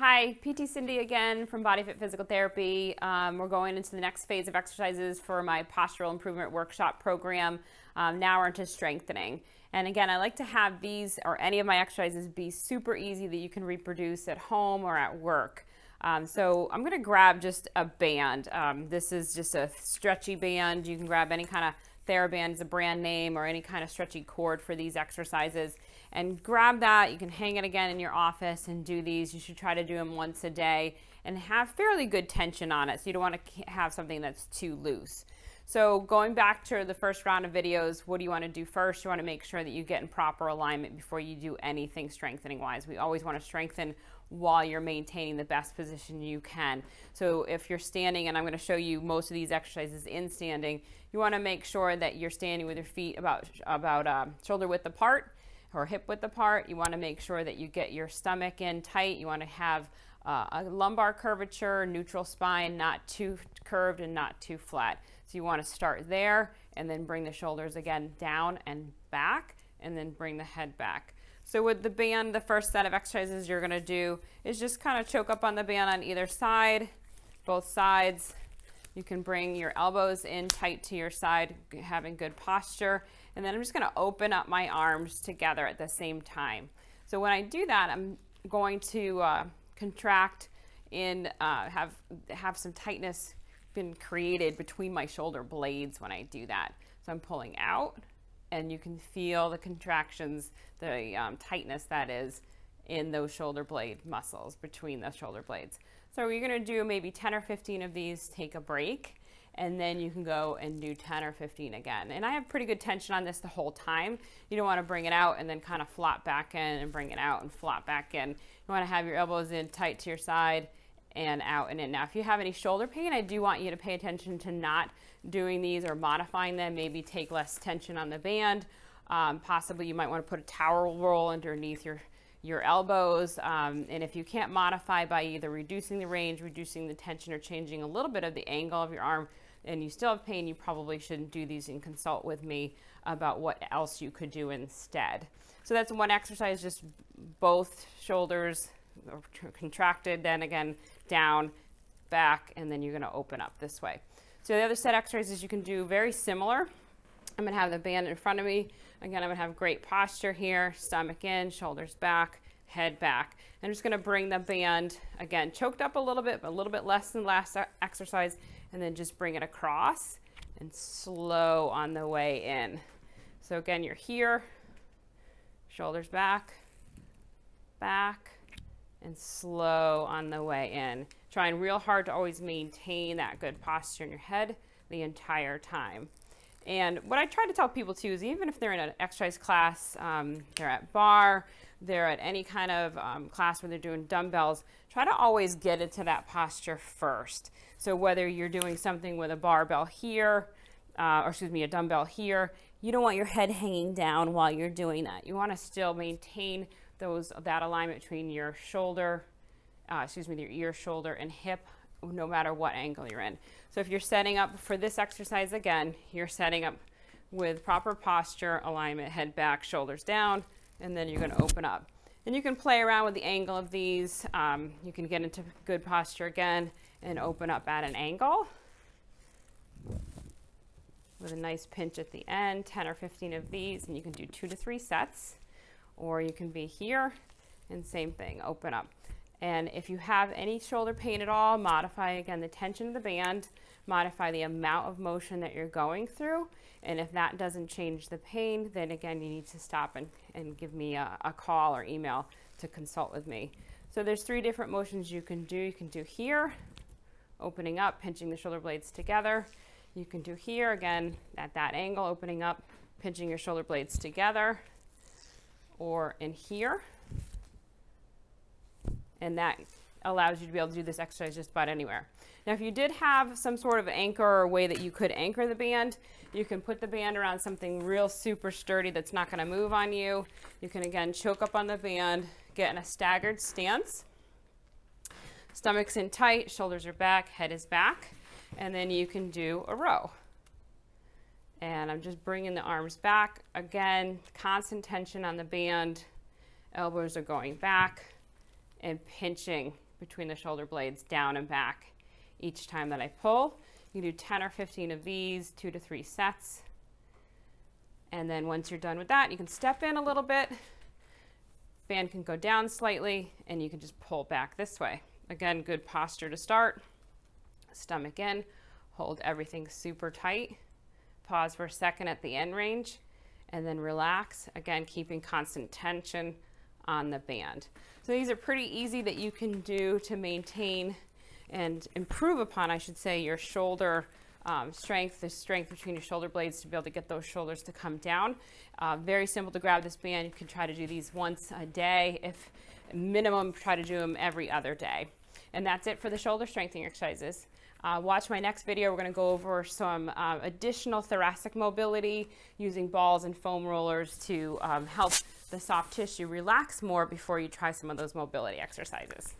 Hi, PT Cindy again from Body Fit Physical Therapy. We're going into the next phase of exercises for my postural improvement workshop program. Now we're into strengthening. And again, I like to have these or any of my exercises be super easy that you can reproduce at home or at work. So I'm going to grab just a band. This is just a stretchy band. You can grab any kind of TheraBand, is a brand name, or any kind of stretchy cord for these exercises. And grab that. You can hang it again in your office and do these. You should try to do them once a day and have fairly good tension on it. So you don't want to have something that's too loose. So going back to the first round of videos, what do you want to do first? You want to make sure that you get in proper alignment before you do anything strengthening wise. We always want to strengthen while you're maintaining the best position you can. So if you're standing, and I'm going to show you most of these exercises in standing, you want to make sure that you're standing with your feet about shoulder width apart or hip width apart. You want to make sure that you get your stomach in tight. You want to have a lumbar curvature, neutral spine, not too curved and not too flat. So you want to start there and then bring the shoulders again down and back, and then bring the head back. So with the band, the first set of exercises you're going to do is just kind of choke up on the band on either side, both sides. You can bring your elbows in tight to your side, having good posture. And then I'm just going to open up my arms together at the same time. So when I do that, I'm going to contract and have some tightness been created between my shoulder blades when I do that. So I'm pulling out, and you can feel the contractions, the tightness that is in those shoulder blade muscles, between the shoulder blades. So you're going to do maybe 10 or 15 of these, take a break, and then you can go and do 10 or 15 again. And I have pretty good tension on this the whole time. You don't want to bring it out and then kind of flop back in and bring it out and flop back in. You want to have your elbows in tight to your side and out and in. Now, if you have any shoulder pain, I do want you to pay attention to not doing these or modifying them. Maybe take less tension on the band. Possibly you might want to put a towel roll underneath your elbows. And if you can't modify by either reducing the range, reducing the tension, or changing a little bit of the angle of your arm, and you still have pain, you probably shouldn't do these and consult with me about what else you could do instead. So that's one exercise, just both shoulders contracted, then again down, back, and then you're going to open up this way. So the other set of exercises you can do very similar. I'm going to have the band in front of me. Again, I'm going to have great posture here, stomach in, shoulders back, head back. I'm just going to bring the band, again, choked up a little bit, but a little bit less than last exercise, and then just bring it across and slow on the way in. So again, you're here, shoulders back, back, and slow on the way in. Trying real hard to always maintain that good posture in your head the entire time. And what I try to tell people too is, even if they're in an exercise class, they're at bar, they're at any kind of class where they're doing dumbbells, try to always get into that posture first. So whether you're doing something with a barbell here, or excuse me, a dumbbell here, you don't want your head hanging down while you're doing that. You want to still maintain that alignment between your shoulder, your ear, shoulder, and hip, no matter what angle you're in. So if you're setting up for this exercise, again, you're setting up with proper posture, alignment, head back, shoulders down, and then you're going to open up. And you can play around with the angle of these. You can get into good posture again and open up at an angle with a nice pinch at the end, 10 or 15 of these, and you can do 2 to 3 sets. Or you can be here and same thing, open up. And if you have any shoulder pain at all, modify again the tension of the band, modify the amount of motion that you're going through. And if that doesn't change the pain, then again, you need to stop and give me a call or email to consult with me. So there's 3 different motions you can do. You can do here, opening up, pinching the shoulder blades together. You can do here, again, at that angle, opening up, pinching your shoulder blades together, or in here. And that allows you to be able to do this exercise just about anywhere. Now, if you did have some sort of anchor or way that you could anchor the band, you can put the band around something real super sturdy that's not going to move on you. You can, again, choke up on the band, get in a staggered stance. Stomach's in tight, shoulders are back, head is back, and then you can do a row. And I'm just bringing the arms back. Again, constant tension on the band. Elbows are going back and pinching between the shoulder blades, down and back each time that I pull. You do 10 or 15 of these, 2 to 3 sets. And then once you're done with that, you can step in a little bit. Band can go down slightly, and you can just pull back this way. Again, good posture to start. Stomach in, hold everything super tight. Pause for a second at the end range, and then relax. Again, keeping constant tension on the band. So these are pretty easy that you can do to maintain and improve upon, I should say, your shoulder strength, the strength between your shoulder blades to be able to get those shoulders to come down. Very simple to grab this band. You can try to do these once a day. If minimum, try to do them every other day. And that's it for the shoulder strengthening exercises. Watch my next video. We're going to go over some additional thoracic mobility using balls and foam rollers to help the soft tissue relax more before you try some of those mobility exercises.